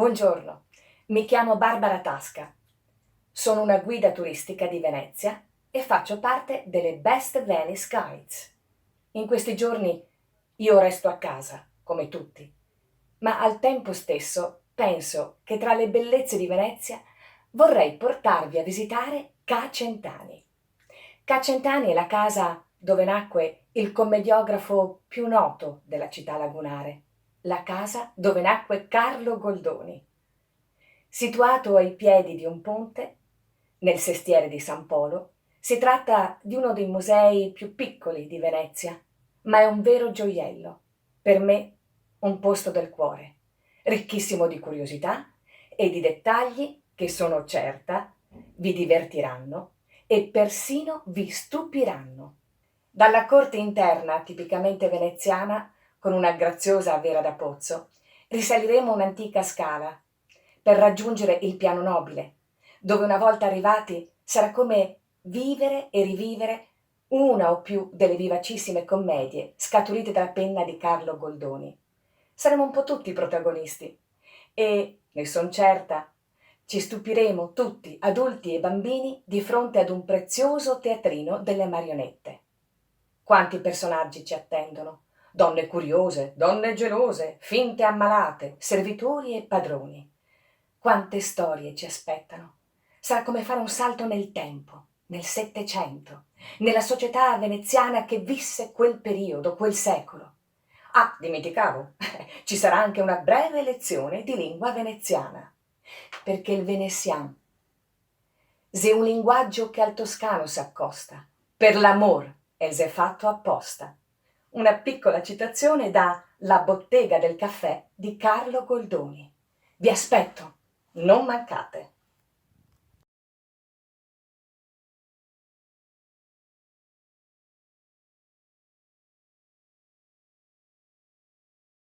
Buongiorno, mi chiamo Barbara Tasca, sono una guida turistica di Venezia e faccio parte delle Best Venice Guides. In questi giorni io resto a casa, come tutti, ma al tempo stesso penso che tra le bellezze di Venezia vorrei portarvi a visitare Ca' Centani. Ca' Centani è la casa dove nacque il commediografo più noto della città lagunare, la casa dove nacque Carlo Goldoni. Situato ai piedi di un ponte, nel sestiere di San Polo, si tratta di uno dei musei più piccoli di Venezia, ma è un vero gioiello, per me un posto del cuore, ricchissimo di curiosità e di dettagli che sono certa vi divertiranno e persino vi stupiranno. Dalla corte interna tipicamente veneziana, con una graziosa vera da pozzo, risaliremo un'antica scala per raggiungere il piano nobile, dove una volta arrivati sarà come vivere e rivivere una o più delle vivacissime commedie scaturite dalla penna di Carlo Goldoni. Saremo un po' tutti protagonisti e, ne son certa, ci stupiremo tutti, adulti e bambini, di fronte ad un prezioso teatrino delle marionette. Quanti personaggi ci attendono? Donne curiose, donne gelose, finte ammalate, servitori e padroni. Quante storie ci aspettano. Sarà come fare un salto nel tempo, nel Settecento, nella società veneziana che visse quel periodo, quel secolo. Ah, dimenticavo, ci sarà anche una breve lezione di lingua veneziana, perché il venezian è un linguaggio che al toscano s'accosta, per l'amor else è fatto apposta. Una piccola citazione da La bottega del caffè di Carlo Goldoni. Vi aspetto, non mancate.